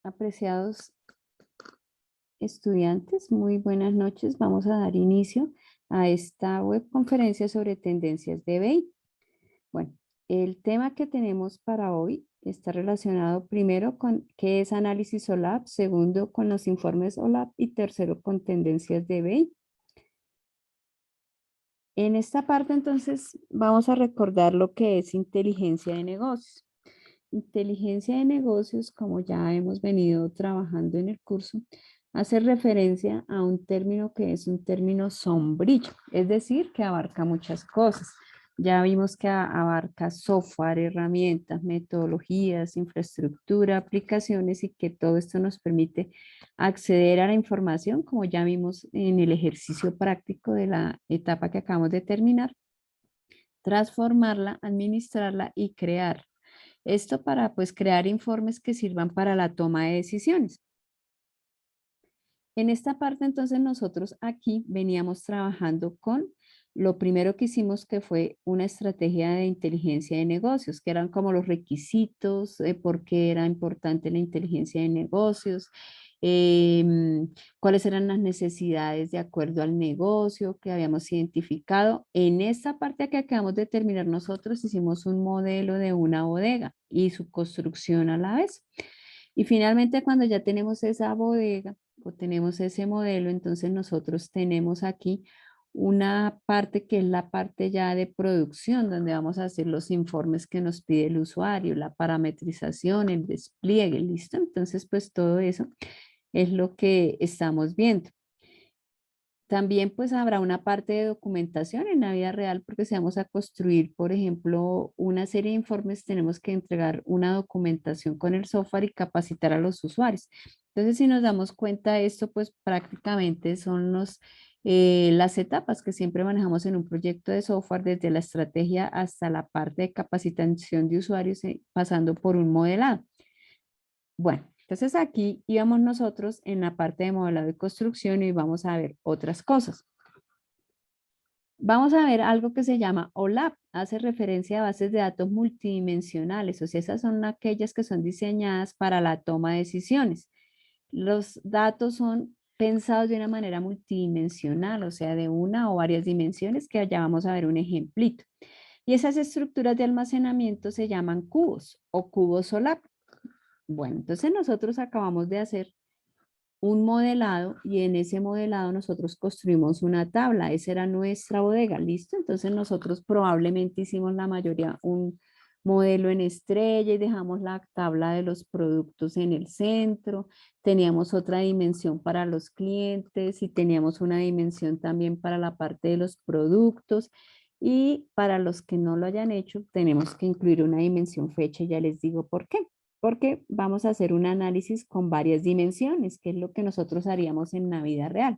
Apreciados estudiantes, muy buenas noches. Vamos a dar inicio a esta webconferencia sobre tendencias de BI. Bueno, el tema que tenemos para hoy está relacionado primero con qué es análisis OLAP, segundo con los informes OLAP y tercero con tendencias de BI. En esta parte entonces vamos a recordar lo que es inteligencia de negocios. Inteligencia de negocios, como ya hemos venido trabajando en el curso, hace referencia a un término que es un término sombrillo, es decir, que abarca muchas cosas. Ya vimos que abarca software, herramientas, metodologías, infraestructura, aplicaciones y que todo esto nos permite acceder a la información, como ya vimos en el ejercicio práctico de la etapa que acabamos de terminar, transformarla, administrarla y crear. Esto para pues crear informes que sirvan para la toma de decisiones. En esta parte entonces nosotros aquí veníamos trabajando con lo primero que hicimos, que fue una estrategia de inteligencia de negocios, que eran como los requisitos, por qué era importante la inteligencia de negocios, cuáles eran las necesidades de acuerdo al negocio que habíamos identificado. En esta parte que acabamos de terminar nosotros hicimos un modelo de una bodega y su construcción a la vez. Y finalmente cuando ya tenemos esa bodega o tenemos ese modelo, entonces nosotros tenemos aquí una parte que es la parte ya de producción, donde vamos a hacer los informes que nos pide el usuario, la parametrización, el despliegue, ¿listo? Entonces, pues todo eso es lo que estamos viendo. También pues habrá una parte de documentación en la vida real porque si vamos a construir, por ejemplo, una serie de informes, tenemos que entregar una documentación con el software y capacitar a los usuarios. Entonces, si nos damos cuenta de esto, pues prácticamente son las etapas que siempre manejamos en un proyecto de software, desde la estrategia hasta la parte de capacitación de usuarios, pasando por un modelado. Bueno, entonces aquí íbamos nosotros en la parte de modelado y construcción y vamos a ver otras cosas. Vamos a ver algo que se llama OLAP, hace referencia a bases de datos multidimensionales, o sea, esas son aquellas que son diseñadas para la toma de decisiones. Los datos son pensados de una manera multidimensional, o sea, de una o varias dimensiones, que allá vamos a ver un ejemplito. Y esas estructuras de almacenamiento se llaman cubos o cubos OLAP. Bueno, entonces nosotros acabamos de hacer un modelado y en ese modelado nosotros construimos una tabla. Esa era nuestra bodega, ¿listo? Entonces nosotros probablemente hicimos la mayoría un modelo en estrella y dejamos la tabla de los productos en el centro. Teníamos otra dimensión para los clientes y teníamos una dimensión también para la parte de los productos. Y para los que no lo hayan hecho, tenemos que incluir una dimensión fecha y ya les digo por qué, porque vamos a hacer un análisis con varias dimensiones, que es lo que nosotros haríamos en la vida real.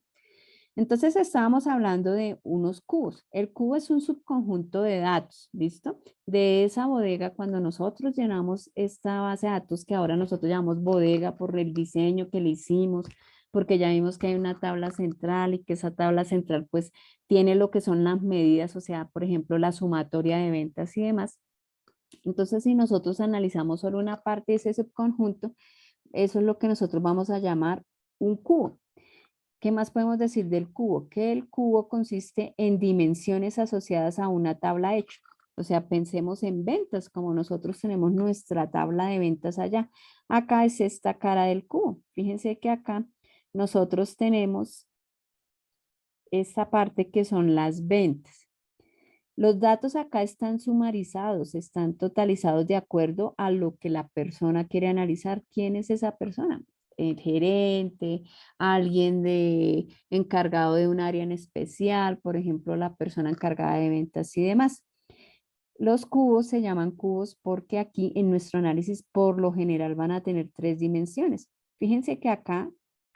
Entonces estábamos hablando de unos cubos. El cubo es un subconjunto de datos, ¿listo? De esa bodega, cuando nosotros llenamos esta base de datos, que ahora nosotros llamamos bodega por el diseño que le hicimos, porque ya vimos que hay una tabla central y que esa tabla central pues tiene lo que son las medidas, o sea, por ejemplo, la sumatoria de ventas y demás. Entonces, si nosotros analizamos solo una parte de ese subconjunto, eso es lo que nosotros vamos a llamar un cubo. ¿Qué más podemos decir del cubo? Que el cubo consiste en dimensiones asociadas a una tabla hecha. O sea, pensemos en ventas, como nosotros tenemos nuestra tabla de ventas allá. Acá es esta cara del cubo. Fíjense que acá nosotros tenemos esta parte que son las ventas. Los datos acá están sumarizados, están totalizados de acuerdo a lo que la persona quiere analizar. ¿Quién es esa persona? El gerente, alguien encargado de un área en especial, por ejemplo, la persona encargada de ventas y demás. Los cubos se llaman cubos porque aquí en nuestro análisis por lo general van a tener tres dimensiones. Fíjense que acá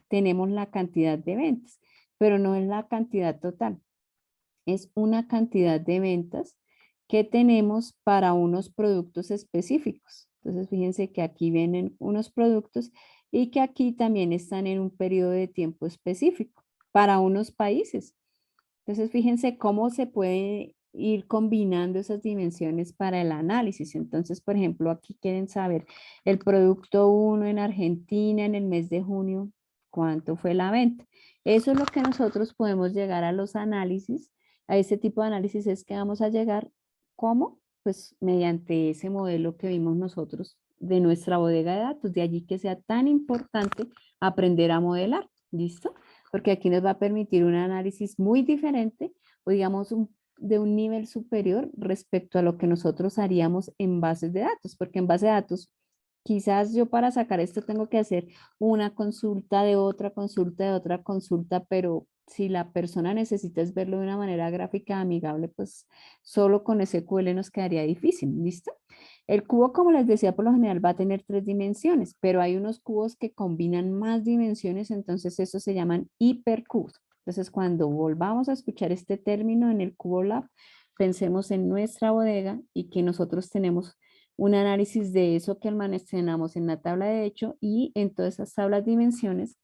tenemos la cantidad de ventas, pero no es la cantidad total, es una cantidad de ventas que tenemos para unos productos específicos. Entonces, fíjense que aquí vienen unos productos y que aquí también están en un periodo de tiempo específico para unos países. Entonces, fíjense cómo se puede ir combinando esas dimensiones para el análisis. Entonces, por ejemplo, aquí quieren saber el producto uno en Argentina en el mes de junio, cuánto fue la venta. Eso es lo que nosotros podemos llegar a los análisis. A ese tipo de análisis es que vamos a llegar, ¿cómo? Pues mediante ese modelo que vimos nosotros de nuestra bodega de datos. De allí que sea tan importante aprender a modelar. ¿Listo? Porque aquí nos va a permitir un análisis muy diferente o digamos de un nivel superior respecto a lo que nosotros haríamos en bases de datos, porque en base de datos quizás yo para sacar esto tengo que hacer una consulta de otra consulta de otra consulta, pero si la persona necesita es verlo de una manera gráfica amigable, pues solo con SQL nos quedaría difícil, ¿listo? El cubo, como les decía, por lo general va a tener 3 dimensiones, pero hay unos cubos que combinan más dimensiones, entonces esos se llaman hipercubos. Entonces, cuando volvamos a escuchar este término en el Cubo Lab, pensemos en nuestra bodega y que nosotros tenemos un análisis de eso que almacenamos en la tabla de hecho y en todas esas tablas dimensiones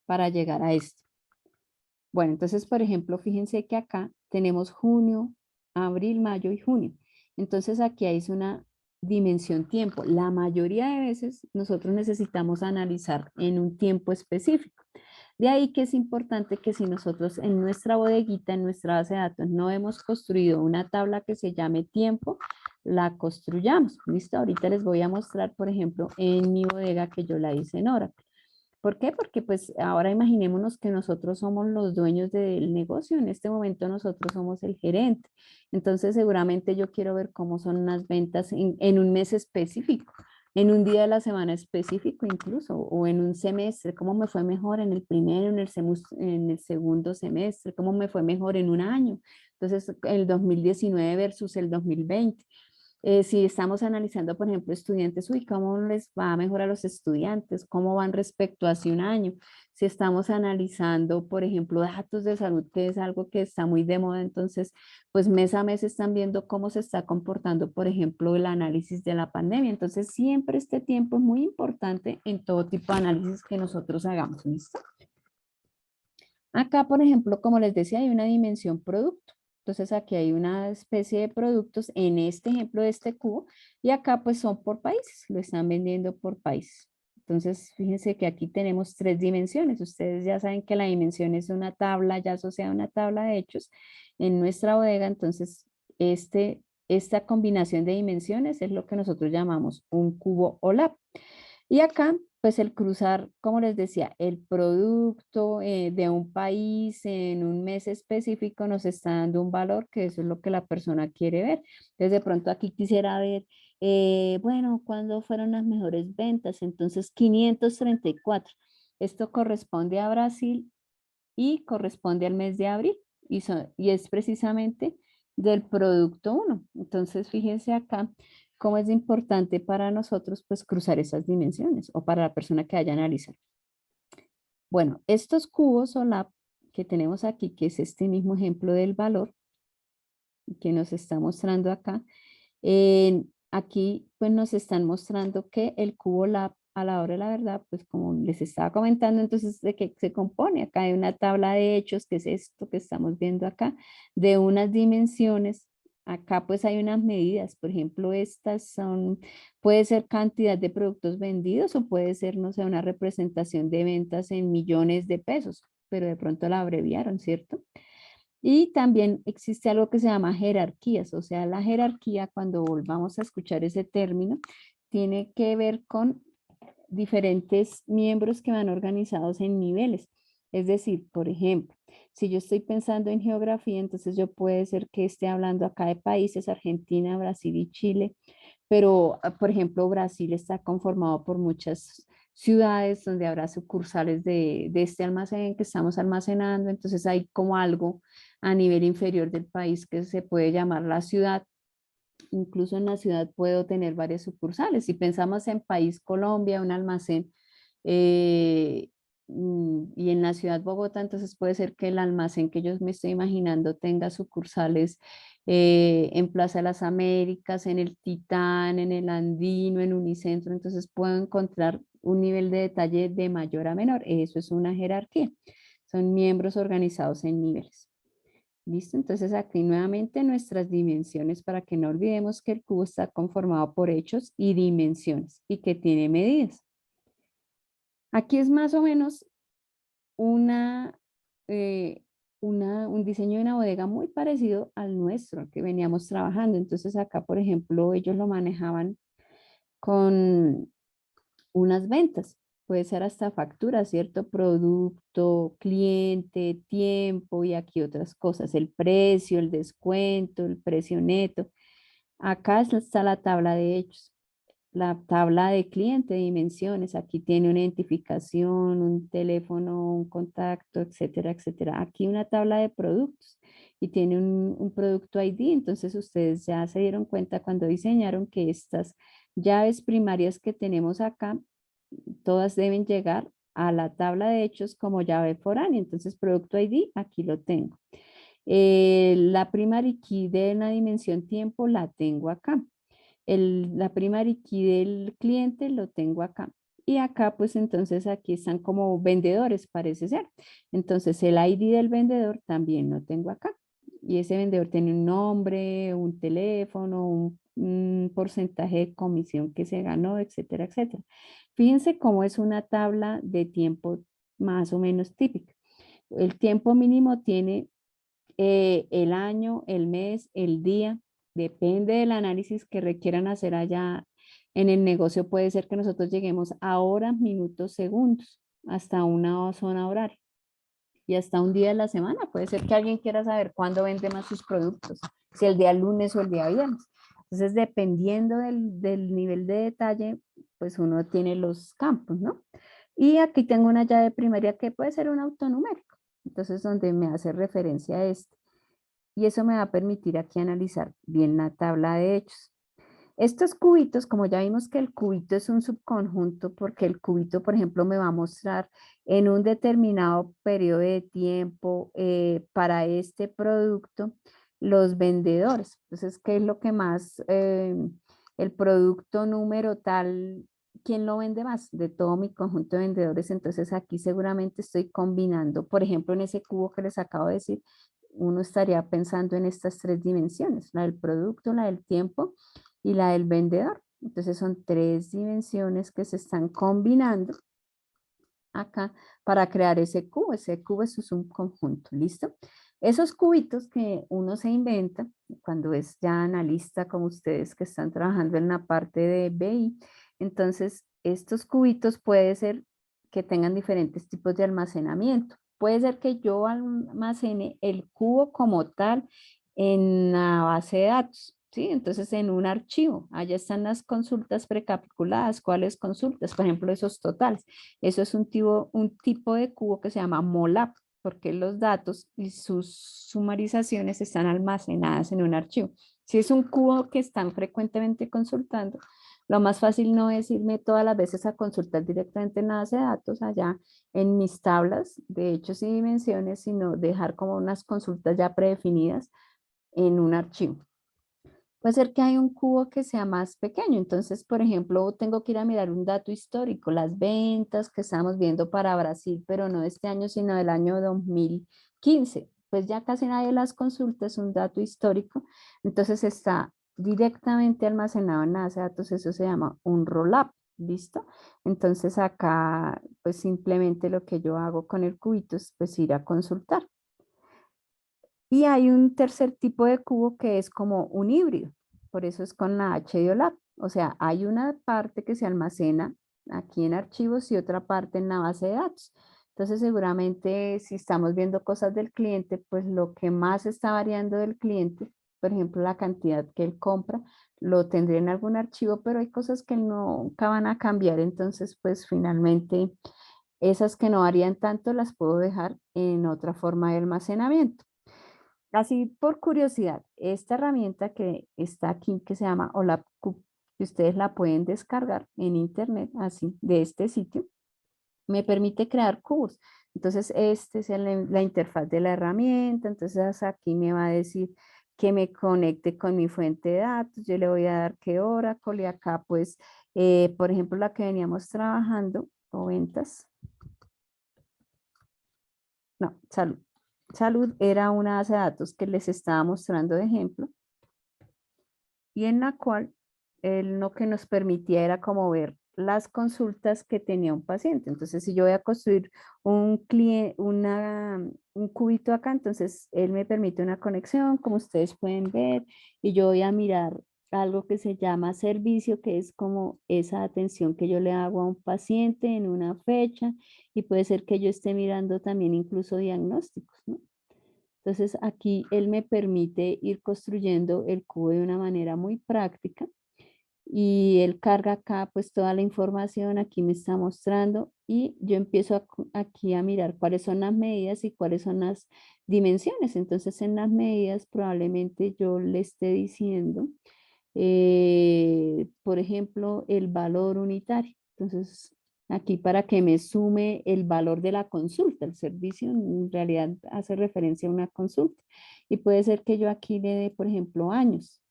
para llegar a esto. Bueno, entonces, por ejemplo, fíjense que acá tenemos junio, abril, mayo y junio. Entonces, aquí hay una dimensión tiempo. La mayoría de veces nosotros necesitamos analizar en un tiempo específico. De ahí que es importante que si nosotros en nuestra bodeguita, en nuestra base de datos, no hemos construido una tabla que se llame tiempo, la construyamos. ¿Listo? Ahorita les voy a mostrar, por ejemplo, en mi bodega que yo la hice en Oracle. ¿Por qué? Porque pues ahora imaginémonos que nosotros somos los dueños del negocio, en este momento nosotros somos el gerente. Entonces seguramente yo quiero ver cómo son las ventas en un mes específico, en un día de la semana específico incluso, o en un semestre, cómo me fue mejor en el primero, en el segundo semestre, cómo me fue mejor en un año. Entonces el 2019 versus el 2020. Si estamos analizando, por ejemplo, estudiantes, uy, ¿cómo les va mejor a los estudiantes? ¿Cómo van respecto a hace un año? Si estamos analizando, por ejemplo, datos de salud, que es algo que está muy de moda, entonces, pues mes a mes están viendo cómo se está comportando, por ejemplo, el análisis de la pandemia. Entonces, siempre este tiempo es muy importante en todo tipo de análisis que nosotros hagamos. ¿Listo? Acá, por ejemplo, como les decía, hay una dimensión producto. Entonces aquí hay una especie de productos en este ejemplo de este cubo y acá pues son por países, lo están vendiendo por países. Entonces fíjense que aquí tenemos 3 dimensiones. Ustedes ya saben que la dimensión es una tabla ya asociada a una tabla de hechos en nuestra bodega. Entonces esta combinación de dimensiones es lo que nosotros llamamos un cubo OLAP. Y acá, pues el cruzar, como les decía, el producto de un país en un mes específico nos está dando un valor, que eso es lo que la persona quiere ver. Entonces, de pronto aquí quisiera ver, bueno, ¿cuándo fueron las mejores ventas? Entonces, 534. Esto corresponde a Brasil y corresponde al mes de abril y es precisamente del producto uno. Entonces, fíjense acá cómo es importante para nosotros pues cruzar esas dimensiones o para la persona que haya analizado. Bueno, estos cubos o la que tenemos aquí, que es este mismo ejemplo del valor que nos está mostrando acá, aquí pues nos están mostrando que el cubo lab a la hora de la verdad, pues como les estaba comentando, entonces de qué se compone. Acá hay una tabla de hechos, que es esto que estamos viendo acá, de unas dimensiones. Acá pues hay unas medidas, por ejemplo, estas son, puede ser cantidad de productos vendidos o puede ser, no sé, una representación de ventas en millones de pesos, pero de pronto la abreviaron, ¿cierto? Y también existe algo que se llama jerarquías, o sea, la jerarquía, cuando volvamos a escuchar ese término, tiene que ver con diferentes miembros que van organizados en niveles. Es decir, por ejemplo, si yo estoy pensando en geografía, entonces yo puede ser que esté hablando acá de países, Argentina, Brasil y Chile, pero por ejemplo, Brasil está conformado por muchas ciudades donde habrá sucursales de este almacén que estamos almacenando, entonces hay como algo a nivel inferior del país que se puede llamar la ciudad. Incluso en la ciudad puedo tener varias sucursales. Si pensamos en país Colombia, un almacén, eh, y en la ciudad Bogotá, entonces puede ser que el almacén que yo me estoy imaginando tenga sucursales en Plaza de las Américas, en el Titán, en el Andino, en Unicentro, entonces puedo encontrar un nivel de detalle de mayor a menor. Eso es una jerarquía. Son miembros organizados en niveles. ¿Listo? Entonces aquí nuevamente nuestras dimensiones para que no olvidemos que el cubo está conformado por hechos y dimensiones y que tiene medidas. Aquí es más o menos una, eh, un diseño de una bodega muy parecido al nuestro, al que veníamos trabajando. Entonces acá, por ejemplo, ellos lo manejaban con unas ventas. Puede ser hasta factura, ¿cierto? Producto, cliente, tiempo y aquí otras cosas. El precio, el descuento, el precio neto. Acá está la tabla de hechos. La tabla de cliente, dimensiones, aquí tiene una identificación, un teléfono, un contacto, etcétera, etcétera. Aquí una tabla de productos y tiene un producto ID. Entonces ustedes ya se dieron cuenta cuando diseñaron que estas llaves primarias que tenemos acá, todas deben llegar a la tabla de hechos como llave foránea. Entonces producto ID, aquí lo tengo. La primary key de la dimensión tiempo la tengo acá. La primary key del cliente lo tengo acá. Y acá, pues entonces aquí están como vendedores, parece ser. Entonces el ID del vendedor también lo tengo acá. Y ese vendedor tiene un nombre, un teléfono, un porcentaje de comisión que se ganó, etcétera, etcétera. Fíjense cómo es una tabla de tiempo más o menos típica. El tiempo mínimo tiene el año, el mes, el día, depende del análisis que requieran hacer allá en el negocio. Puede ser que nosotros lleguemos a horas, minutos, segundos, hasta una zona horaria y hasta un día de la semana. Puede ser que alguien quiera saber cuándo vende más sus productos, si el día lunes o el día viernes. Entonces, dependiendo del nivel de detalle, pues uno tiene los campos, ¿no? Y aquí tengo una llave primaria que puede ser un autonumérico. Entonces, donde me hace referencia a esto. Y eso me va a permitir aquí analizar bien la tabla de hechos. Estos cubitos, como ya vimos que el cubito es un subconjunto, porque el cubito, por ejemplo, me va a mostrar en un determinado periodo de tiempo para este producto los vendedores. Entonces, ¿qué es lo que más, el producto número tal, quién lo vende más de todo mi conjunto de vendedores? Entonces, aquí seguramente estoy combinando, por ejemplo, en ese cubo que les acabo de decir, uno estaría pensando en estas tres dimensiones, la del producto, la del tiempo y la del vendedor. Entonces son tres dimensiones que se están combinando acá para crear ese cubo. Ese cubo es un conjunto, ¿listo? Esos cubitos que uno se inventa cuando es ya analista como ustedes que están trabajando en la parte de BI, entonces estos cubitos puede ser que tengan diferentes tipos de almacenamiento. Puede ser que yo almacene el cubo como tal en la base de datos, ¿sí? Entonces en un archivo, allá están las consultas precalculadas. ¿Cuáles consultas? Por ejemplo, esos totales. Eso es un tipo de cubo que se llama MOLAP, porque los datos y sus sumarizaciones están almacenadas en un archivo. Si es un cubo que están frecuentemente consultando, lo más fácil no es irme todas las veces a consultar directamente en la base de datos allá en mis tablas de hechos y dimensiones, sino dejar como unas consultas ya predefinidas en un archivo. Puede ser que hay un cubo que sea más pequeño. Entonces, por ejemplo, tengo que ir a mirar un dato histórico, las ventas que estamos viendo para Brasil, pero no de este año, sino del año 2015. Pues ya casi nadie las consulta, es un dato histórico. Entonces está directamente almacenado en la base de datos. Eso se llama un roll-up. ¿Listo? Entonces acá, pues simplemente lo que yo hago con el cubito es pues ir a consultar. Y hay un tercer tipo de cubo que es como un híbrido, por eso es con la H de OLAP. O sea, hay una parte que se almacena aquí en archivos y otra parte en la base de datos. Entonces, seguramente si estamos viendo cosas del cliente, pues lo que más está variando del cliente, por ejemplo, la cantidad que él compra, lo tendré en algún archivo, pero hay cosas que nunca van a cambiar. Entonces, pues finalmente, esas que no varían tanto las puedo dejar en otra forma de almacenamiento. Así por curiosidad, esta herramienta que está aquí, que se llama OLAPCube, que ustedes la pueden descargar en internet, así, de este sitio, me permite crear cubos. Entonces, este es la interfaz de la herramienta. Entonces, aquí me va a decir que me conecte con mi fuente de datos. Yo le voy a dar que Oracle y acá, pues, por ejemplo, la que veníamos trabajando, o ventas. No, salud. salud era una base de datos que les estaba mostrando de ejemplo y en la cual él lo que nos permitía era como ver las consultas que tenía un paciente. Entonces, si yo voy a construir un cubito acá, entonces él me permite una conexión, como ustedes pueden ver, y yo voy a mirar algo que se llama servicio, que es como esa atención que yo le hago a un paciente en una fecha, y puede ser que yo esté mirando también incluso diagnósticos, ¿no? Entonces aquí él me permite ir construyendo el cubo de una manera muy práctica y él carga acá pues toda la información, aquí me está mostrando y yo empiezo aquí a mirar cuáles son las medidas y cuáles son las dimensiones. Entonces en las medidas probablemente yo le esté diciendo, por ejemplo, el valor unitario. Entonces aquí para que me sume el valor de la consulta, el servicio en realidad hace referencia a una consulta y puede ser que yo aquí le dé, por ejemplo, años.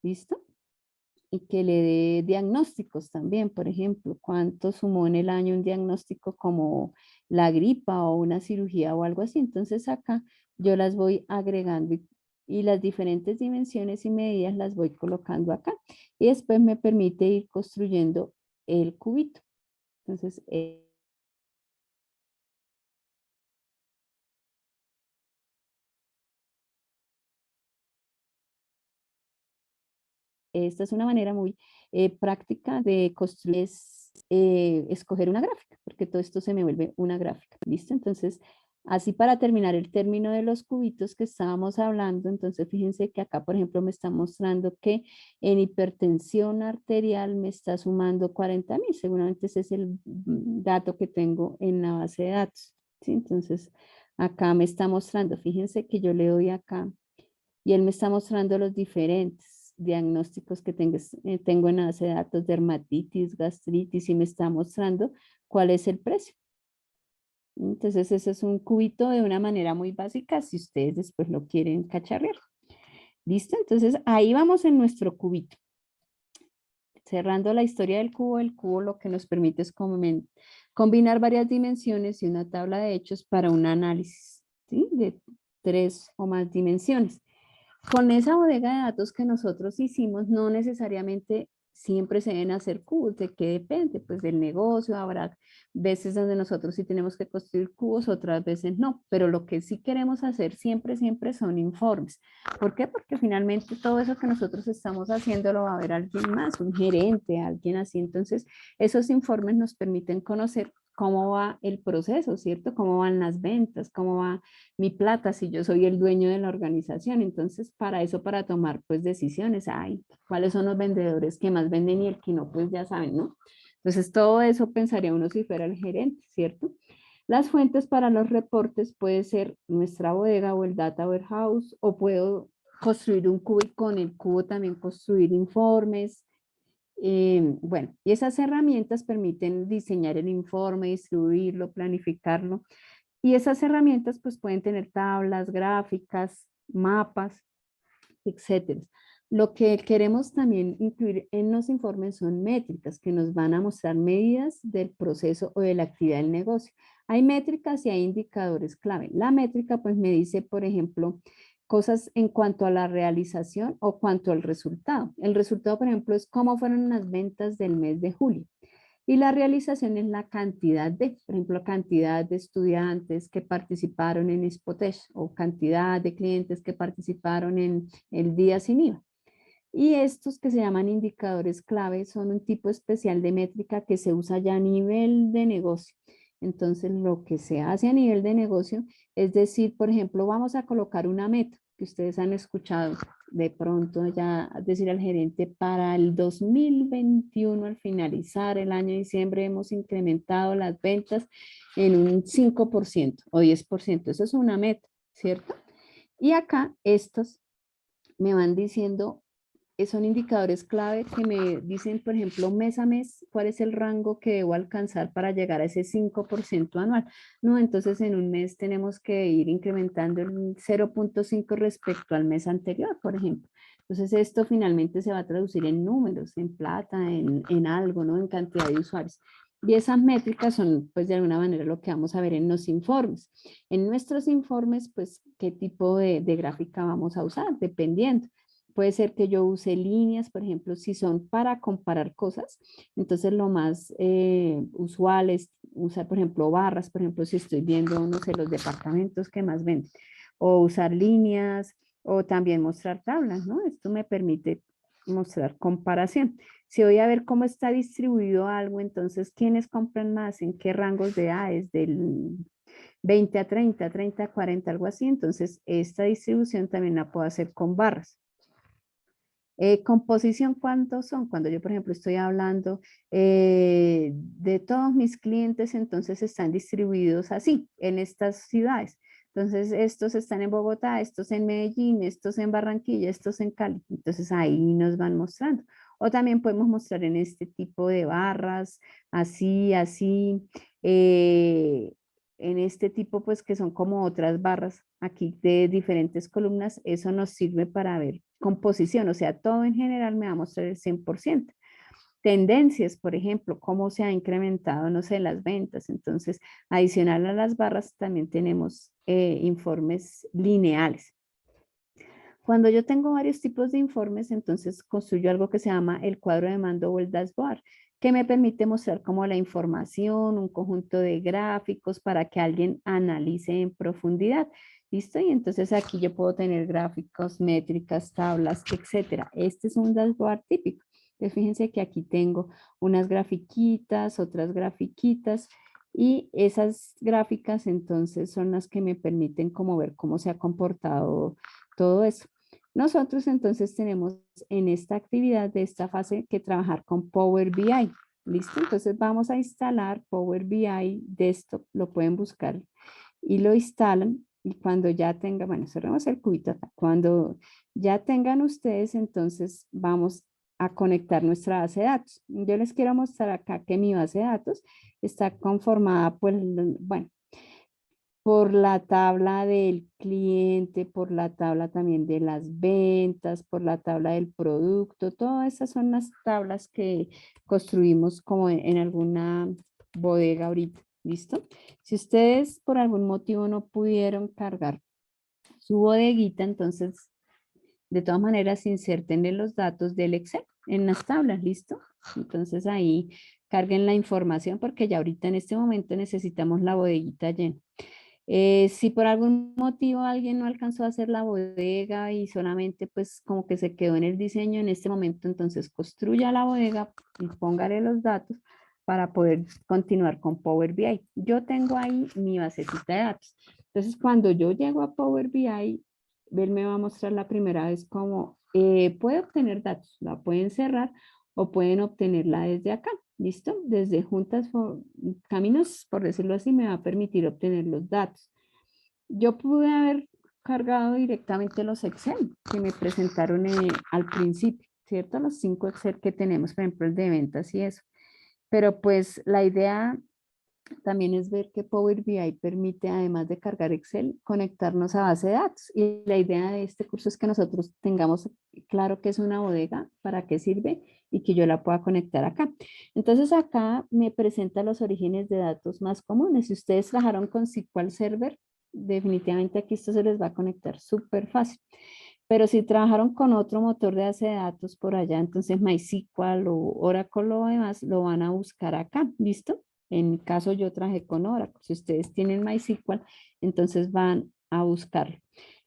¿Listo? Y que le dé diagnósticos también, por ejemplo, cuánto sumó en el año un diagnóstico como la gripa o una cirugía o algo así. Entonces acá yo las voy agregando y las diferentes dimensiones y medidas las voy colocando acá. Y después me permite ir construyendo el cubito. Entonces, esta es una manera muy práctica de construir, escoger una gráfica, porque todo esto se me vuelve una gráfica, ¿listo? Entonces, así para terminar el término de los cubitos que estábamos hablando, entonces fíjense que acá, por ejemplo, me está mostrando que en hipertensión arterial me está sumando 40.000, seguramente ese es el dato que tengo en la base de datos, ¿sí? Entonces, acá me está mostrando, fíjense que yo le doy acá y él me está mostrando los diferentes diagnósticos que tengo en la base de datos, dermatitis, gastritis, y me está mostrando cuál es el precio. Entonces, ese es un cubito de una manera muy básica si ustedes después lo quieren cacharrear. ¿Listo? Entonces, ahí vamos en nuestro cubito. Cerrando la historia del cubo, el cubo lo que nos permite es combinar varias dimensiones y una tabla de hechos para un análisis, ¿sí? De 3 o más dimensiones. Con esa bodega de datos que nosotros hicimos, no necesariamente siempre se deben hacer cubos. ¿De qué depende? Pues del negocio. Habrá veces donde nosotros sí tenemos que construir cubos, otras veces no. Pero lo que sí queremos hacer siempre, siempre son informes. ¿Por qué? Porque finalmente todo eso que nosotros estamos haciendo lo va a ver alguien más, un gerente, alguien así. Entonces, esos informes nos permiten conocer cómo va el proceso, ¿cierto? Cómo van las ventas, cómo va mi plata si yo soy el dueño de la organización. Entonces, para eso, para tomar pues decisiones, ay, cuáles son los vendedores que más venden y el que no, pues ya saben, ¿no? Entonces, todo eso pensaría uno si fuera el gerente, ¿cierto? Las fuentes para los reportes puede ser nuestra bodega o el data warehouse, o puedo construir un cubo y con el cubo también construir informes. Bueno, y esas herramientas permiten diseñar el informe, distribuirlo, planificarlo. Y esas herramientas pues pueden tener tablas, gráficas, mapas, etcétera. Lo que queremos también incluir en los informes son métricas que nos van a mostrar medidas del proceso o de la actividad del negocio. Hay métricas y hay indicadores clave. La métrica pues me dice, por ejemplo, cosas en cuanto a la realización o cuanto al resultado. El resultado, por ejemplo, es cómo fueron las ventas del mes de julio. Y la realización es la cantidad de, por ejemplo, cantidad de estudiantes que participaron en Spotesh o cantidad de clientes que participaron en el día sin IVA. Y estos que se llaman indicadores clave son un tipo especial de métrica que se usa ya a nivel de negocio. Entonces, lo que se hace a nivel de negocio es decir, por ejemplo, vamos a colocar una meta que ustedes han escuchado de pronto ya decir al gerente, para el 2021, al finalizar el año de diciembre, hemos incrementado las ventas en un 5% o 10%. Eso es una meta, ¿cierto? Y acá estos me van diciendo son indicadores clave que me dicen, por ejemplo, mes a mes, cuál es el rango que debo alcanzar para llegar a ese 5% anual. No, entonces en un mes tenemos que ir incrementando el 0.5 respecto al mes anterior, por ejemplo. Entonces esto finalmente se va a traducir en números, en plata, en algo, ¿no? En cantidad de usuarios. Y esas métricas son, pues, de alguna manera lo que vamos a ver en los informes. En nuestros informes, pues, qué tipo de gráfica vamos a usar, dependiendo. Puede ser que yo use líneas, por ejemplo, si son para comparar cosas, entonces lo más usual es usar, por ejemplo, barras, por ejemplo, si estoy viendo, no sé, los departamentos que más venden, o usar líneas, o también mostrar tablas, ¿no? Esto me permite mostrar comparación. Si voy a ver cómo está distribuido algo, entonces, ¿quiénes compran más? ¿En qué rangos de edades? Del 20 a 30, 30 a 40, algo así. Entonces, esta distribución también la puedo hacer con barras. Composición, ¿cuántos son? Cuando yo, por ejemplo, estoy hablando de todos mis clientes, entonces están distribuidos así, en estas ciudades. Entonces, estos están en Bogotá, estos en Medellín, estos en Barranquilla, estos en Cali. Entonces, ahí nos van mostrando. O también podemos mostrar en este tipo de barras, así, así. En este tipo, pues que son como otras barras aquí de diferentes columnas, eso nos sirve para ver composición, o sea, todo en general me va a mostrar el 100%. Tendencias, por ejemplo, cómo se ha incrementado, no sé, las ventas. Entonces, adicional a las barras, también tenemos informes lineales. Cuando yo tengo varios tipos de informes, entonces construyo algo que se llama el cuadro de mando o el dashboard, que me permite mostrar como la información, un conjunto de gráficos para que alguien analice en profundidad. ¿Listo? Y entonces aquí yo puedo tener gráficos, métricas, tablas, etcétera. Este es un dashboard típico. Entonces, fíjense que aquí tengo unas grafiquitas, otras grafiquitas, y esas gráficas entonces son las que me permiten como ver cómo se ha comportado todo eso. Nosotros entonces tenemos en esta actividad de esta fase que trabajar con Power BI. ¿Listo? Entonces vamos a instalar Power BI Desktop, lo pueden buscar y lo instalan. Y cuando ya tenga, bueno, cerramos el cubito acá. Cuando ya tengan ustedes, entonces vamos a conectar nuestra base de datos. Yo les quiero mostrar acá que mi base de datos está conformada por, bueno, por la tabla del cliente, por la tabla también de las ventas, por la tabla del producto. Todas esas son las tablas que construimos como en alguna bodega ahorita. ¿Listo? Si ustedes por algún motivo no pudieron cargar su bodeguita, entonces de todas maneras inserten los datos del Excel en las tablas. ¿Listo? Entonces ahí carguen la información porque ya ahorita en este momento necesitamos la bodeguita llena. Si por algún motivo alguien no alcanzó a hacer la bodega y solamente pues como que se quedó en el diseño en este momento, entonces construya la bodega y póngale los datos para poder continuar con Power BI. Yo tengo ahí mi basecita de datos. Entonces cuando yo llego a Power BI, él me va a mostrar la primera vez cómo puede obtener datos. La pueden cerrar o pueden obtenerla desde acá. ¿Listo? Desde juntas, caminos, por decirlo así, me va a permitir obtener los datos. Yo pude haber cargado directamente los Excel que me presentaron al principio, ¿cierto? Los 5 Excel que tenemos, por ejemplo, el de ventas y eso. Pero pues la idea también es ver que Power BI permite, además de cargar Excel, conectarnos a base de datos. Y la idea de este curso es que nosotros tengamos claro qué es una bodega, para qué sirve y que yo la pueda conectar acá. Entonces acá me presenta los orígenes de datos más comunes. Si ustedes trabajaron con SQL Server, definitivamente aquí esto se les va a conectar súper fácil. Pero si trabajaron con otro motor de base de datos por allá, entonces MySQL o Oracle o demás, lo van a buscar acá. ¿Listo? En mi caso yo traje con Oracle. Si ustedes tienen MySQL, entonces van a buscarlo.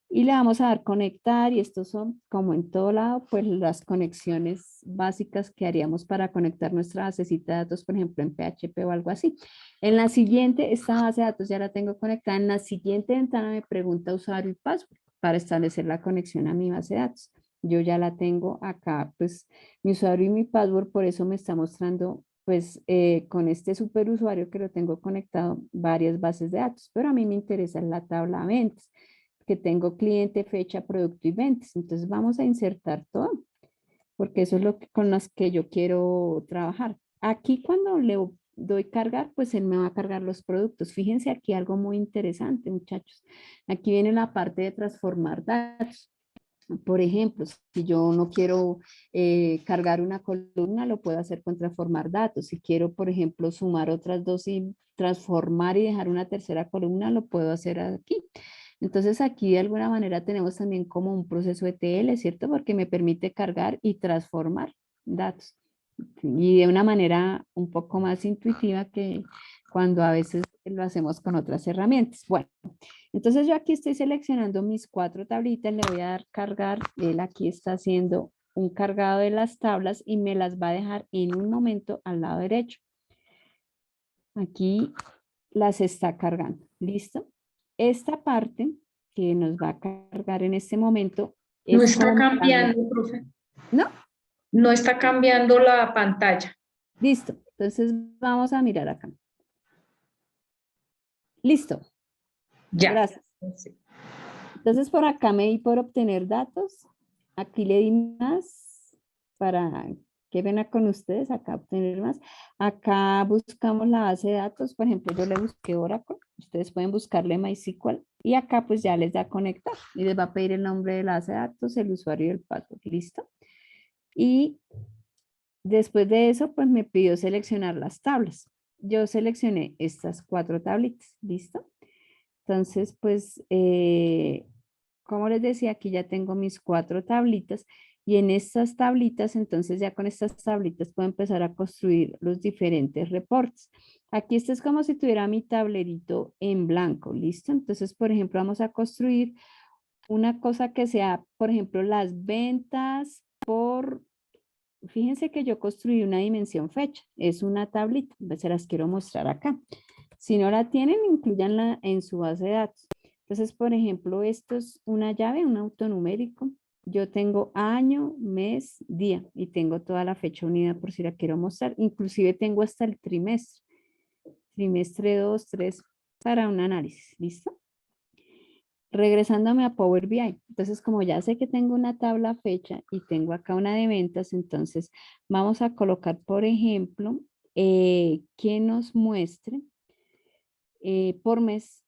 Y le vamos a dar conectar y estos son como en todo lado, pues las conexiones básicas que haríamos para conectar nuestra basecita de datos, por ejemplo en PHP o algo así. En la siguiente, esta base de datos ya la tengo conectada. En la siguiente ventana me pregunta usuario y password para establecer la conexión a mi base de datos. Yo ya la tengo acá, pues mi usuario y mi password, por eso me está mostrando pues con este superusuario que lo tengo conectado varias bases de datos, pero a mí me interesa la tabla ventas, que tengo cliente, fecha, producto y ventas. Entonces vamos a insertar todo, porque eso es lo que, con las que yo quiero trabajar. Aquí cuando le doy cargar, pues él me va a cargar los productos. Fíjense aquí algo muy interesante, muchachos. Aquí viene la parte de transformar datos. Por ejemplo, si yo no quiero cargar una columna, lo puedo hacer con transformar datos. Si quiero, por ejemplo, sumar otras dos y transformar y dejar una tercera columna, lo puedo hacer aquí. Entonces aquí de alguna manera tenemos también como un proceso ETL, ¿cierto? Porque me permite cargar y transformar datos. Y de una manera un poco más intuitiva que cuando a veces lo hacemos con otras herramientas. Bueno, entonces yo aquí estoy seleccionando mis 4 tablitas, le voy a dar cargar, él aquí está haciendo un cargado de las tablas y me las va a dejar en un momento al lado derecho. Aquí las está cargando, ¿listo? Esta parte que nos va a cargar en este momento No es está como mi tabla. cambiando, profe. ¿No? No está cambiando la pantalla. Listo. Entonces vamos a mirar acá. Listo. Ya. Gracias. Entonces por acá me di por obtener datos. Aquí le di más para, qué pena con ustedes, acá obtener más. Acá buscamos la base de datos. Por ejemplo, yo le busqué Oracle. Ustedes pueden buscarle MySQL. Y acá pues ya les da conectar. Y les va a pedir el nombre de la base de datos, el usuario y el password. ¿Listo? Y después de eso pues me pidió seleccionar las tablas. Yo seleccioné estas 4 tablitas. ¿Listo? Entonces, pues, como les decía, aquí ya tengo mis 4 tablitas y en estas tablitas, entonces ya con estas tablitas puedo empezar a construir los diferentes reportes. Aquí esto es como si tuviera mi tablerito en blanco, ¿listo? Entonces, por ejemplo, vamos a construir una cosa que sea, por ejemplo, las ventas por, fíjense que yo construí una dimensión fecha, es una tablita, se las quiero mostrar acá. Si no la tienen, incluyanla en su base de datos. Entonces, por ejemplo, esto es una llave, un autonumérico. Yo tengo año, mes, día y tengo toda la fecha unida por si la quiero mostrar. Inclusive tengo hasta el trimestre, trimestre 2, 3 para un análisis. ¿Listo? Regresándome a Power BI. Entonces, como ya sé que tengo una tabla fecha y tengo acá una de ventas, entonces vamos a colocar, por ejemplo, que nos muestre por mes.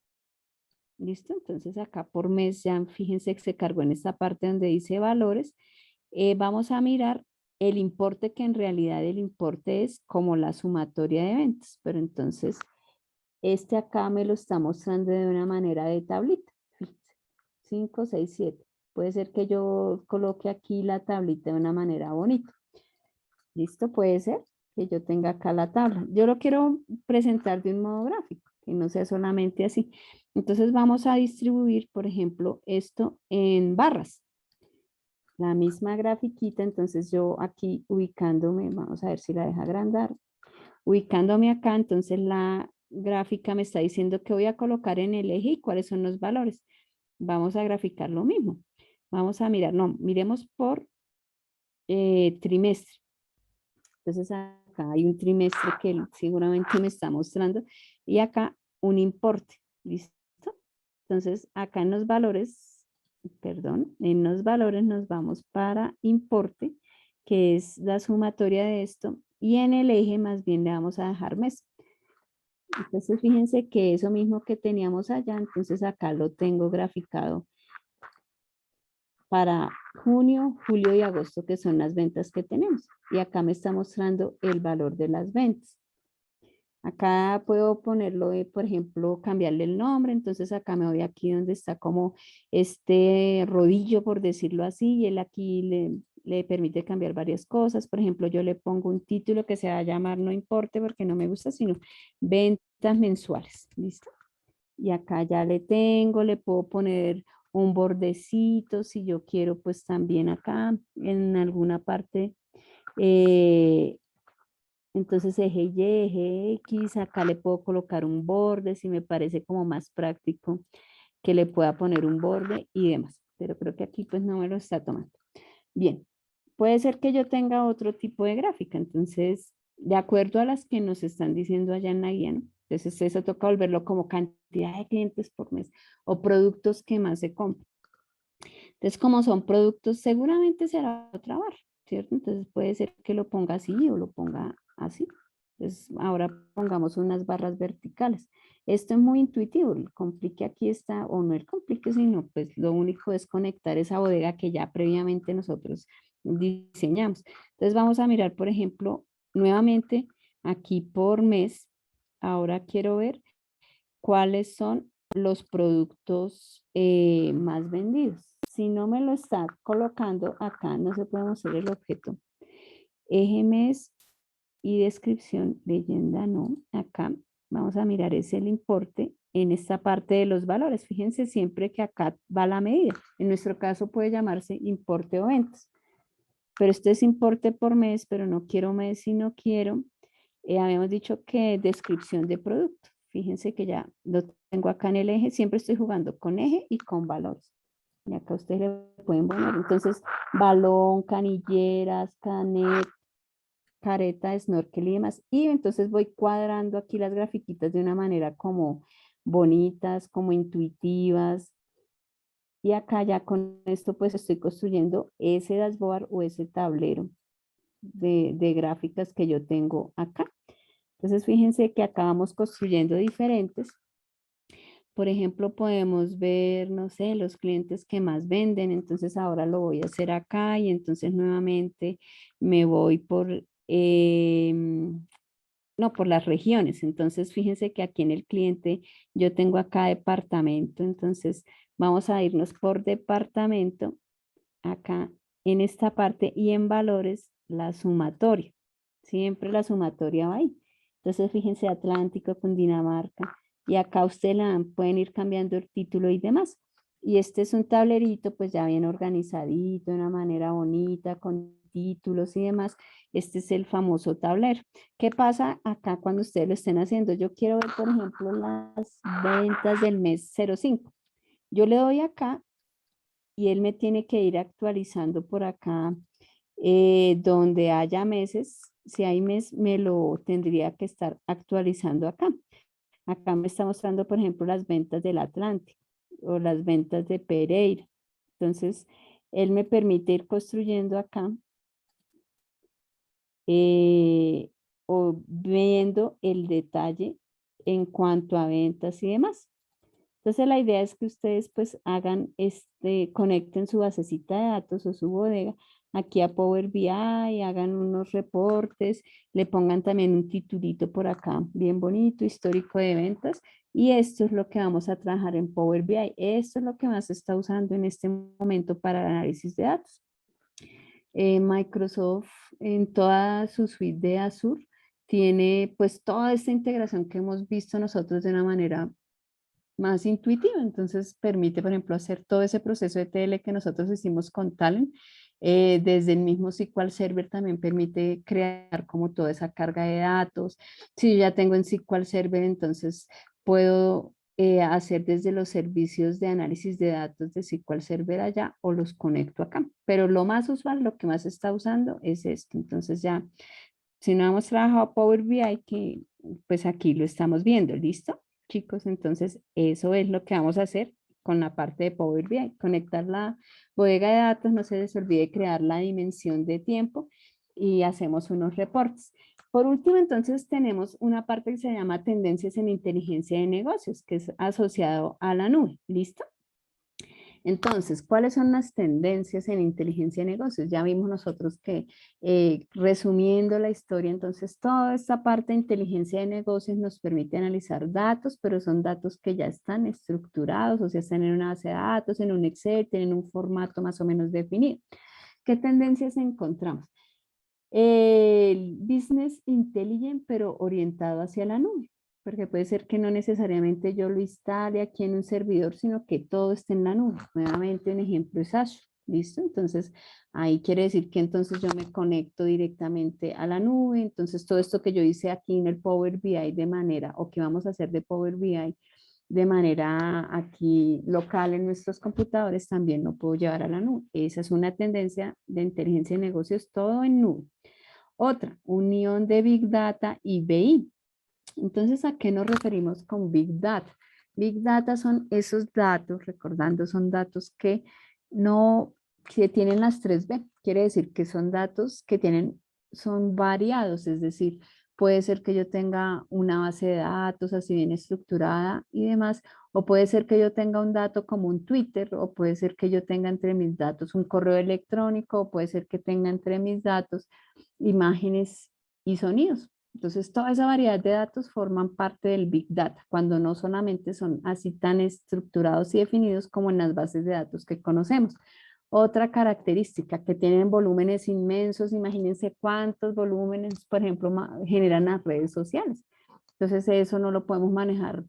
¿Listo? Entonces acá por mes ya fíjense que se cargó en esta parte donde dice valores. Vamos a mirar el importe que en realidad el importe es como la sumatoria de ventas. Pero entonces este acá me lo está mostrando de una manera de tablita. 5, 6, 7. Puede ser que yo coloque aquí la tablita de una manera bonita. ¿Listo? Puede ser que yo tenga acá la tabla. Yo lo quiero presentar de un modo gráfico, que no sea solamente así. Entonces vamos a distribuir, por ejemplo, esto en barras. La misma grafiquita, entonces yo aquí ubicándome, vamos a ver si la deja agrandar. Ubicándome acá, entonces la gráfica me está diciendo que voy a colocar en el eje y cuáles son los valores. Vamos a graficar lo mismo. Vamos a mirar, no, miremos por trimestre. Entonces acá hay un trimestre que él seguramente me está mostrando y acá un importe. ¿Listo? Entonces acá en los valores, perdón, en los valores nos vamos para importe, que es la sumatoria de esto, y en el eje más bien le vamos a dejar mes. Entonces fíjense que eso mismo que teníamos allá, entonces acá lo tengo graficado para junio, julio y agosto, que son las ventas que tenemos. Y acá me está mostrando el valor de las ventas. Acá puedo ponerlo, por ejemplo, cambiarle el nombre. Entonces acá me voy aquí donde está como este rodillo, por decirlo así, y él aquí le permite cambiar varias cosas. Por ejemplo, yo le pongo un título que se va a llamar, no importe porque no me gusta, sino ventas mensuales. ¿Listo? Y acá ya le puedo poner un bordecito si yo quiero, pues también acá en alguna parte. eh, entonces eje Y, eje X, acá le puedo colocar un borde si me parece como más práctico que le pueda poner un borde y demás. Pero creo que aquí pues no me lo está tomando. Bien, puede ser que yo tenga otro tipo de gráfica. Entonces, de acuerdo a las que nos están diciendo allá en la guía, ¿no? Entonces eso toca volverlo como cantidad de clientes por mes o productos que más se compran. Entonces, como son productos, seguramente será otra barra, ¿cierto? Entonces puede ser que lo ponga así o lo ponga así. Entonces, ahora pongamos unas barras verticales. Esto es muy intuitivo, el complique aquí está, o no el complique, sino pues lo único es conectar esa bodega que ya previamente nosotros diseñamos. Entonces vamos a mirar, por ejemplo, nuevamente aquí por mes. Ahora quiero ver cuáles son los productos más vendidos. Si no me lo está colocando acá, no se puede mostrar el objeto. Eje mes y descripción, leyenda no, acá vamos a mirar es el importe en esta parte de los valores. Fíjense siempre que acá va la medida. En nuestro caso puede llamarse importe o ventas. Pero este es importe por mes, pero no quiero mes, sino quiero, habíamos dicho que descripción de producto. Fíjense que ya lo tengo acá en el eje, siempre estoy jugando con eje y con valores. Y acá ustedes le pueden poner, entonces, balón, canilleras, canet, careta, snorkel y demás. Y entonces voy cuadrando aquí las grafiquitas de una manera como bonitas, como intuitivas. Y acá ya con esto pues estoy construyendo ese dashboard o ese tablero de gráficas que yo tengo acá. Entonces fíjense que acá vamos construyendo diferentes. Por ejemplo, podemos ver, no sé, los clientes que más venden. Entonces ahora lo voy a hacer acá y entonces nuevamente me voy por, no, por las regiones. Entonces fíjense que aquí en el cliente yo tengo acá departamento. Entonces vamos a irnos por departamento acá en esta parte y en valores la sumatoria. Siempre la sumatoria va ahí. Entonces fíjense Atlántico, Cundinamarca y acá ustedes pueden ir cambiando el título y demás. Y este es un tablerito pues ya bien organizadito, de una manera bonita, con títulos y demás. Este es el famoso tablero. ¿Qué pasa acá cuando ustedes lo estén haciendo? Yo quiero ver, por ejemplo, las ventas del mes 05. Yo le doy acá y él me tiene que ir actualizando por acá donde haya meses. Si hay mes, me lo tendría que estar actualizando acá. Acá me está mostrando, por ejemplo, las ventas del Atlántico o las ventas de Pereira. Entonces, él me permite ir construyendo acá o viendo el detalle en cuanto a ventas y demás. Entonces la idea es que ustedes pues hagan conecten su basecita de datos o su bodega aquí a Power BI, hagan unos reportes, le pongan también un titulito por acá, bien bonito, histórico de ventas. Y esto es lo que vamos a trabajar en Power BI. Esto es lo que más se está usando en este momento para el análisis de datos. Microsoft en toda su suite de Azure tiene pues toda esta integración que hemos visto nosotros de una manera más intuitiva. Entonces permite, por ejemplo, hacer todo ese proceso de TL que nosotros hicimos con Talent. Desde el mismo SQL Server también permite crear como toda esa carga de datos. Si yo ya tengo en SQL Server, entonces puedo hacer desde los servicios de análisis de datos de SQL Server allá o los conecto acá. Pero lo más usual, lo que más se está usando es esto. Entonces ya, si no hemos trabajado Power BI, que pues aquí lo estamos viendo, ¿listo? Chicos, entonces eso es lo que vamos a hacer con la parte de Power BI, conectar la bodega de datos, no se les olvide crear la dimensión de tiempo y hacemos unos reportes. Por último, entonces tenemos una parte que se llama tendencias en inteligencia de negocios, que es asociado a la nube, ¿listo? Entonces, ¿cuáles son las tendencias en inteligencia de negocios? Ya vimos nosotros que, resumiendo la historia, entonces toda esta parte de inteligencia de negocios nos permite analizar datos, pero son datos que ya están estructurados, o sea, están en una base de datos, en un Excel, tienen un formato más o menos definido. ¿Qué tendencias encontramos? El business intelligent, pero orientado hacia la nube, porque puede ser que no necesariamente yo lo instale aquí en un servidor, sino que todo esté en la nube. Nuevamente un ejemplo es Azure, ¿listo? Entonces ahí quiere decir que entonces yo me conecto directamente a la nube, entonces todo esto que yo hice aquí en el Power BI de manera, o que vamos a hacer de Power BI de manera aquí local en nuestros computadores, también lo puedo llevar a la nube. Esa es una tendencia de inteligencia de negocios, todo en nube. Otra, unión de Big Data y BI. Entonces, ¿a qué nos referimos con Big Data? Big Data son esos datos, recordando, son datos que no, que tienen las 3B. Quiere decir que son datos que tienen, son variados, es decir, puede ser que yo tenga una base de datos así bien estructurada y demás, o puede ser que yo tenga un dato como un Twitter, o puede ser que yo tenga entre mis datos un correo electrónico, o puede ser que tenga entre mis datos imágenes y sonidos. Entonces, toda esa variedad de datos forman parte del Big Data, cuando no solamente son así tan estructurados y definidos como en las bases de datos que conocemos. Otra característica, que tienen volúmenes inmensos, imagínense cuántos volúmenes, por ejemplo, generan las redes sociales. Entonces, eso no lo podemos manejar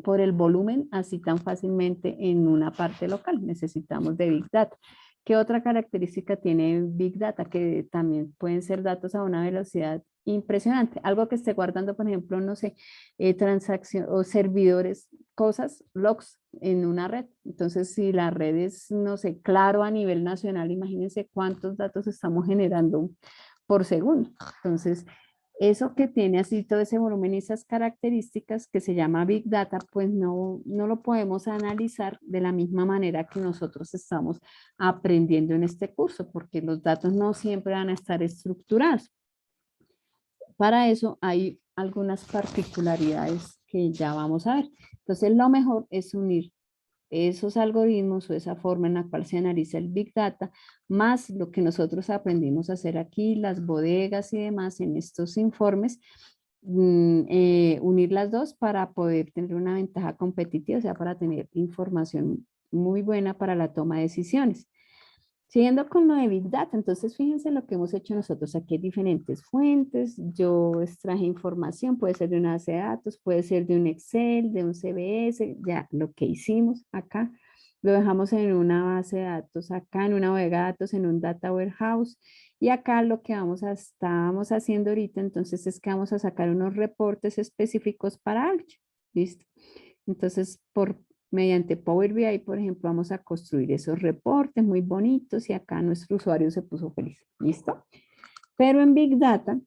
por el volumen así tan fácilmente en una parte local. Necesitamos de Big Data. ¿Qué otra característica tiene Big Data? Que también pueden ser datos a una velocidad impresionante. Algo que esté guardando, por ejemplo, no sé, transacción o servidores, cosas, logs en una red. Entonces, si la red es, no sé, claro a nivel nacional, imagínense cuántos datos estamos generando por segundo. Entonces, eso que tiene así todo ese volumen y esas características que se llama Big Data, pues no lo podemos analizar de la misma manera que nosotros estamos aprendiendo en este curso, porque los datos no siempre van a estar estructurados. Para eso hay algunas particularidades que ya vamos a ver. Entonces, lo mejor es unir esos algoritmos o esa forma en la cual se analiza el Big Data, más lo que nosotros aprendimos a hacer aquí, las bodegas y demás en estos informes, unir las dos para poder tener una ventaja competitiva, o sea, para tener información muy buena para la toma de decisiones. Siguiendo con lo de Big Data, entonces fíjense lo que hemos hecho nosotros. Aquí hay diferentes fuentes. Yo extraje información, puede ser de una base de datos, puede ser de un Excel, de un CBS, ya lo que hicimos acá. Lo dejamos en una base de datos, acá en una bodega de datos, en un data warehouse. Y acá lo que estábamos haciendo ahorita, entonces es que vamos a sacar unos reportes específicos para Arch. ¿Listo? Entonces, mediante Power BI, por ejemplo, vamos a construir esos reportes muy bonitos y acá nuestro usuario se puso feliz. ¿Listo? Pero en Big Data,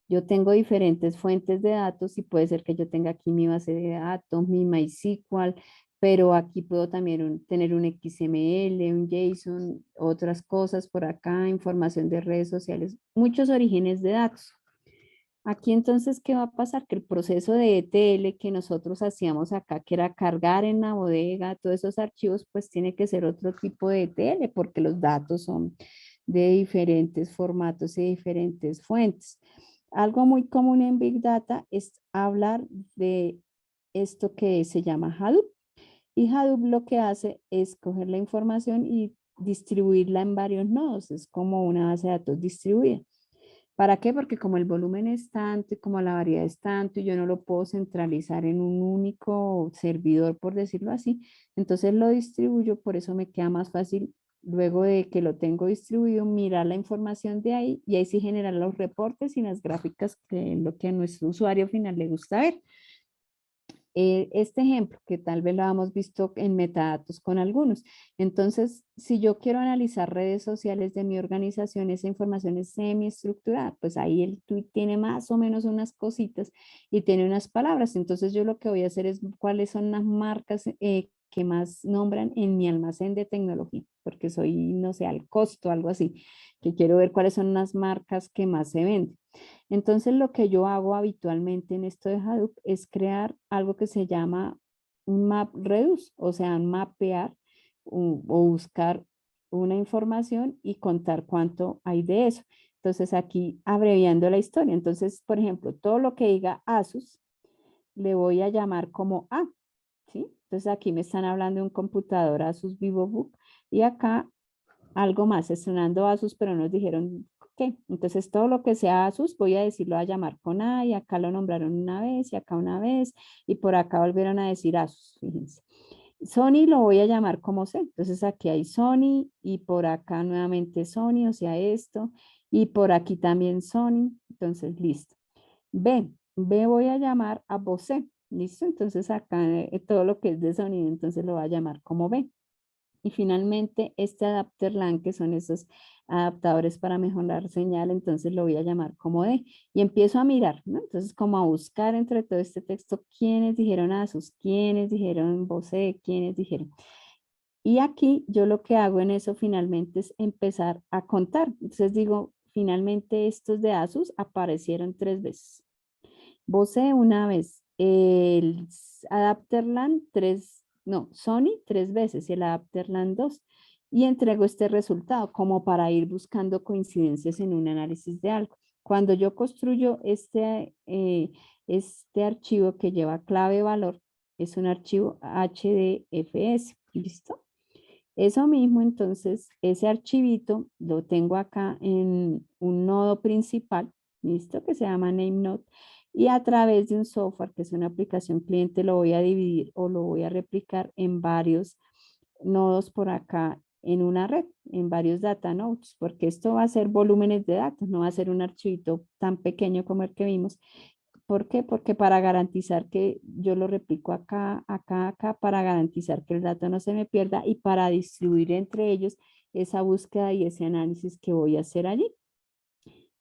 yo tengo diferentes fuentes de datos y puede ser que yo tenga aquí mi base de datos, mi MySQL, pero aquí puedo también tener un XML, un JSON, otras cosas por acá, información de redes sociales, muchos orígenes de datos. Aquí entonces, ¿qué va a pasar? Que el proceso de ETL que nosotros hacíamos acá, que era cargar en la bodega todos esos archivos, pues tiene que ser otro tipo de ETL porque los datos son de diferentes formatos y diferentes fuentes. Algo muy común en Big Data es hablar de esto que se llama Hadoop. Y Hadoop lo que hace es coger la información y distribuirla en varios nodos. Es como una base de datos distribuida. ¿Para qué? Porque como el volumen es tanto y como la variedad es tanto y yo no lo puedo centralizar en un único servidor, por decirlo así, entonces lo distribuyo, por eso me queda más fácil luego de que lo tengo distribuido, mirar la información de ahí y ahí sí generar los reportes y las gráficas que es lo que a nuestro usuario final le gusta ver. Este ejemplo, que tal vez lo hemos visto en metadatos con algunos. Entonces, si yo quiero analizar redes sociales de mi organización, esa información es semiestructurada, pues ahí el tweet tiene más o menos unas cositas y tiene unas palabras. Entonces, yo lo que voy a hacer es cuáles son las marcas que más nombran en mi almacén de tecnología, porque soy, no sé, al costo, algo así, que quiero ver cuáles son las marcas que más se venden. Entonces, lo que yo hago habitualmente en esto de Hadoop es crear algo que se llama un map reduce, o sea, mapear o buscar una información y contar cuánto hay de eso. Entonces, aquí abreviando la historia. Entonces, por ejemplo, todo lo que diga Asus, le voy a llamar como A, ¿sí? Entonces, aquí me están hablando de un computador Asus VivoBook y acá algo más, estrenando Asus, pero nos dijeron qué. Entonces, todo lo que sea Asus, voy a decirlo a llamar con A, y acá lo nombraron una vez, y acá una vez, y por acá volvieron a decir Asus, fíjense. Sony lo voy a llamar como C. Entonces, aquí hay Sony, y por acá nuevamente Sony, o sea, esto, y por aquí también Sony. Entonces, listo. B voy a llamar a Bose. ¿Listo? Entonces, acá todo lo que es de sonido, entonces lo voy a llamar como B. Y finalmente, este adapter LAN, que son esos adaptadores para mejorar señal, entonces lo voy a llamar como D. Y empiezo a mirar, ¿no? Entonces, como a buscar entre todo este texto, quiénes dijeron Asus, quiénes dijeron Bose, quiénes dijeron. Y aquí yo lo que hago en eso finalmente es empezar a contar. Entonces digo, finalmente estos de Asus aparecieron 3 veces. Bose una vez, el Adapterland Sony 3 veces y el Adapterland 2. Y entrego este resultado como para ir buscando coincidencias en un análisis de algo. Cuando yo construyo este archivo que lleva clave valor, es un archivo HDFS, ¿listo? Eso mismo, entonces, ese archivito lo tengo acá en un nodo principal, ¿listo? Que se llama NameNode. Y a través de un software, que es una aplicación cliente, lo voy a dividir o lo voy a replicar en varios nodos por acá en una red, en varios data nodes, porque esto va a ser volúmenes de datos, no va a ser un archivito tan pequeño como el que vimos. ¿Por qué? Porque para garantizar que yo lo replico acá, acá, acá, para garantizar que el dato no se me pierda y para distribuir entre ellos esa búsqueda y ese análisis que voy a hacer allí.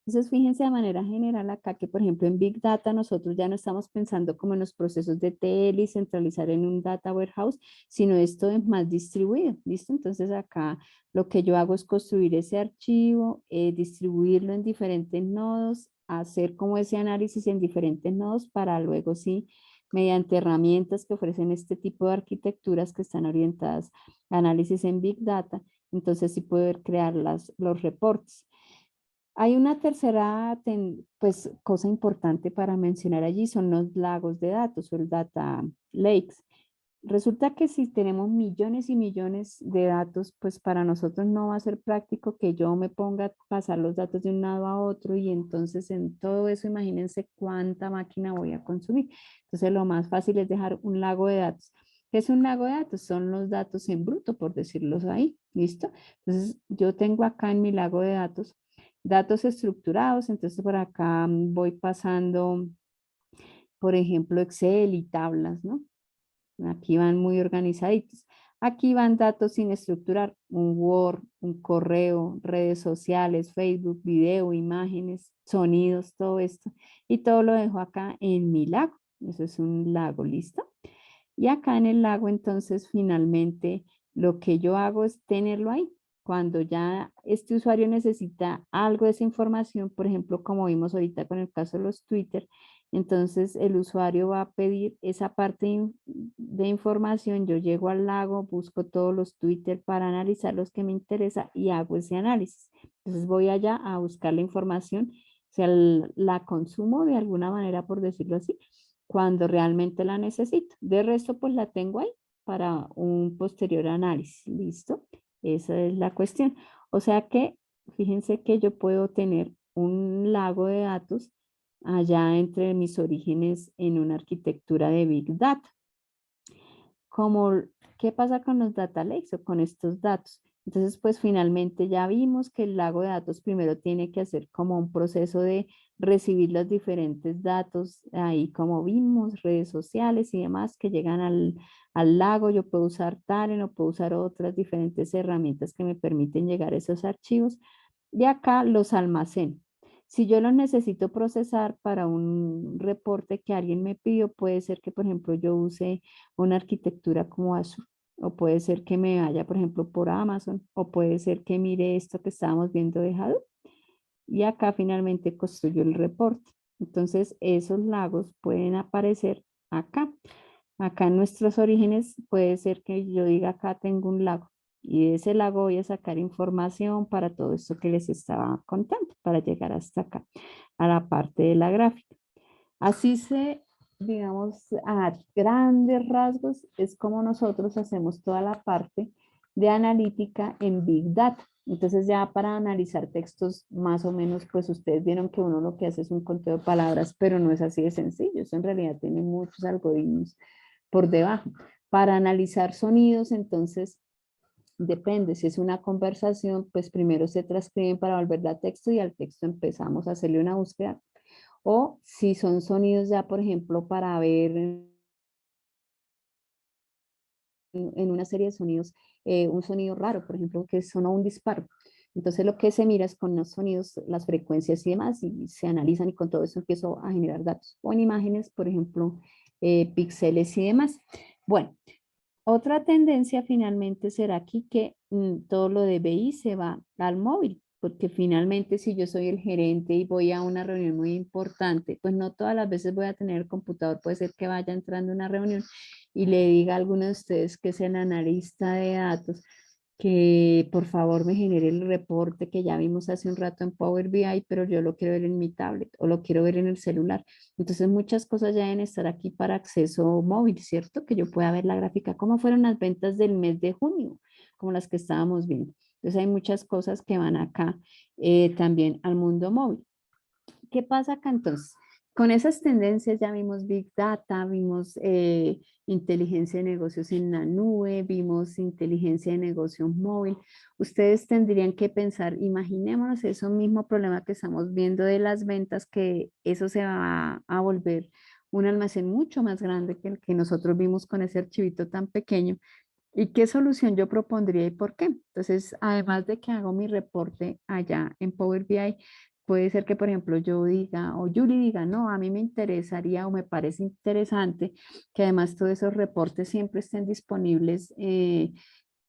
Entonces, fíjense de manera general acá que, por ejemplo, en Big Data nosotros ya no estamos pensando como en los procesos de TL y centralizar en un data warehouse, sino esto es más distribuido, ¿listo? Entonces, acá lo que yo hago es construir ese archivo, distribuirlo en diferentes nodos, hacer como ese análisis en diferentes nodos para luego sí, mediante herramientas que ofrecen este tipo de arquitecturas que están orientadas a análisis en Big Data, entonces sí poder crear los reportes. Hay una tercera pues, cosa importante para mencionar allí, son los lagos de datos o el data lakes. Resulta que si tenemos millones y millones de datos, pues para nosotros no va a ser práctico que yo me ponga a pasar los datos de un lado a otro y entonces en todo eso imagínense cuánta máquina voy a consumir. Entonces lo más fácil es dejar un lago de datos. ¿Qué es un lago de datos? Son los datos en bruto, por decirlos ahí. ¿Listo? Entonces yo tengo acá en mi lago de datos estructurados, entonces por acá voy pasando, por ejemplo, Excel y tablas, ¿no? Aquí van muy organizaditos. Aquí van datos sin estructurar, un Word, un correo, redes sociales, Facebook, video, imágenes, sonidos, todo esto. Y todo lo dejo acá en mi lago. Eso es un lago, ¿listo? Y acá en el lago, entonces, finalmente, lo que yo hago es tenerlo ahí. Cuando ya este usuario necesita algo de esa información, por ejemplo, como vimos ahorita con el caso de los Twitter, entonces el usuario va a pedir esa parte de información. Yo llego al lago, busco todos los Twitter para analizar los que me interesa y hago ese análisis. Entonces voy allá a buscar la información, o sea, la consumo de alguna manera, por decirlo así, cuando realmente la necesito. De resto, pues la tengo ahí para un posterior análisis. ¿Listo? Esa es la cuestión. O sea que, fíjense que yo puedo tener un lago de datos allá entre mis orígenes en una arquitectura de Big Data. Como, ¿qué pasa con los data lakes o con estos datos? Entonces, pues finalmente ya vimos que el lago de datos primero tiene que hacer como un proceso de recibir los diferentes datos, ahí como vimos, redes sociales y demás que llegan al lago. Yo puedo usar Talend o puedo usar otras diferentes herramientas que me permiten llegar a esos archivos. Y acá los almaceno. Si yo los necesito procesar para un reporte que alguien me pidió, puede ser que, por ejemplo, yo use una arquitectura como Azure, o puede ser que me vaya, por ejemplo, por Amazon, o puede ser que mire esto que estábamos viendo de Hadoop, y acá finalmente construyo el reporte. Entonces, esos lagos pueden aparecer acá. Acá en nuestros orígenes puede ser que yo diga acá tengo un lago y de ese lago voy a sacar información para todo esto que les estaba contando, para llegar hasta acá, a la parte de la gráfica. Así digamos, a grandes rasgos, es como nosotros hacemos toda la parte de analítica en Big Data. Entonces ya para analizar textos más o menos, pues ustedes vieron que uno lo que hace es un conteo de palabras, pero no es así de sencillo. Eso en realidad tiene muchos algoritmos por debajo. Para analizar sonidos, entonces depende. Si es una conversación, pues primero se transcriben para volverla a texto y al texto empezamos a hacerle una búsqueda. O si son sonidos ya, por ejemplo, para ver en una serie de sonidos, un sonido raro, por ejemplo, que sonó un disparo. Entonces lo que se mira es con los sonidos, las frecuencias y demás, y se analizan y con todo eso empiezo a generar datos. O en imágenes, por ejemplo, píxeles y demás. Bueno, otra tendencia finalmente será aquí que todo lo de BI se va al móvil. porque finalmente si yo soy el gerente y voy a una reunión muy importante, pues no todas las veces voy a tener el computador, puede ser que vaya entrando a una reunión y le diga a alguno de ustedes que es el analista de datos, que por favor me genere el reporte que ya vimos hace un rato en Power BI, pero yo lo quiero ver en mi tablet o lo quiero ver en el celular. Entonces muchas cosas ya deben estar aquí para acceso móvil, ¿cierto? Que yo pueda ver la gráfica, cómo fueron las ventas del mes de junio, como las que estábamos viendo. Entonces hay muchas cosas que van acá también al mundo móvil. ¿Qué pasa acá entonces? Con esas tendencias ya vimos Big Data, vimos inteligencia de negocios en la nube, vimos inteligencia de negocios móvil. Ustedes tendrían que pensar, imaginémonos eso mismo problema que estamos viendo de las ventas, que eso se va a volver un almacén mucho más grande que el que nosotros vimos con ese archivito tan pequeño. ¿Y qué solución yo propondría y por qué? Entonces, además de que hago mi reporte allá en Power BI, puede ser que, por ejemplo, yo diga o Yuri diga, no, a mí me interesaría o me parece interesante que además todos esos reportes siempre estén disponibles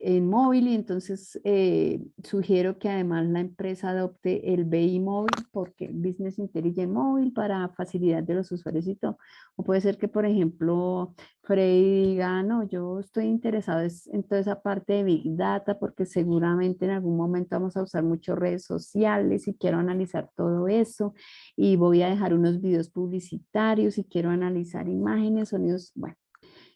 en móvil y entonces sugiero que además la empresa adopte el BI móvil porque Business Intelligence móvil para facilidad de los usuarios y todo. O puede ser que, por ejemplo, Freddy diga, no, yo estoy interesado en toda esa parte de Big Data porque seguramente en algún momento vamos a usar muchas redes sociales y quiero analizar todo eso y voy a dejar unos videos publicitarios y quiero analizar imágenes, sonidos, bueno.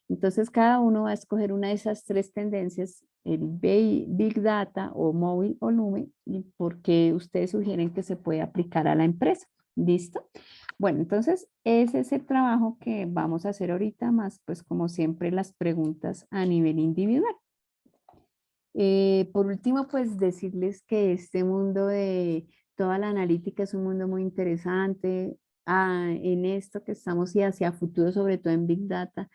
Entonces, cada uno va a escoger una de esas tres tendencias, el Big Data o móvil o nube, y porque ustedes sugieren que se puede aplicar a la empresa. ¿Listo? Bueno, entonces ese es el trabajo que vamos a hacer ahorita, más pues como siempre las preguntas a nivel individual. Por último, pues decirles que este mundo de toda la analítica es un mundo muy interesante. En esto que estamos y hacia futuro, sobre todo en Big Data,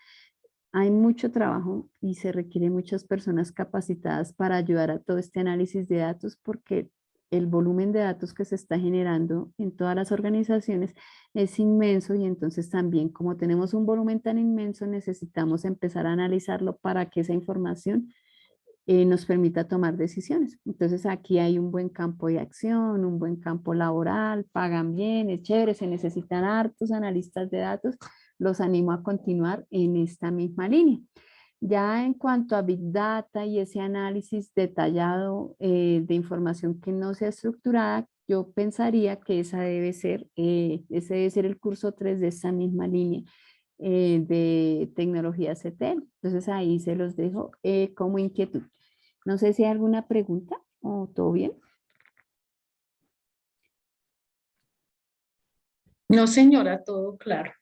hay mucho trabajo y se requieren muchas personas capacitadas para ayudar a todo este análisis de datos porque el volumen de datos que se está generando en todas las organizaciones es inmenso y entonces también como tenemos un volumen tan inmenso necesitamos empezar a analizarlo para que esa información nos permita tomar decisiones. Entonces aquí hay un buen campo de acción, un buen campo laboral, pagan bien, es chévere, se necesitan hartos analistas de datos. Los animo a continuar en esta misma línea. Ya en cuanto a Big Data y ese análisis detallado de información que no sea estructurada, yo pensaría que ese debe ser el curso 3 de esta misma línea de tecnología CTL. Entonces ahí se los dejo como inquietud. No sé si hay alguna pregunta o todo bien. No, señora, todo claro.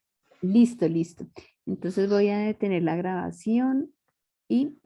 Listo, listo. Entonces voy a detener la grabación y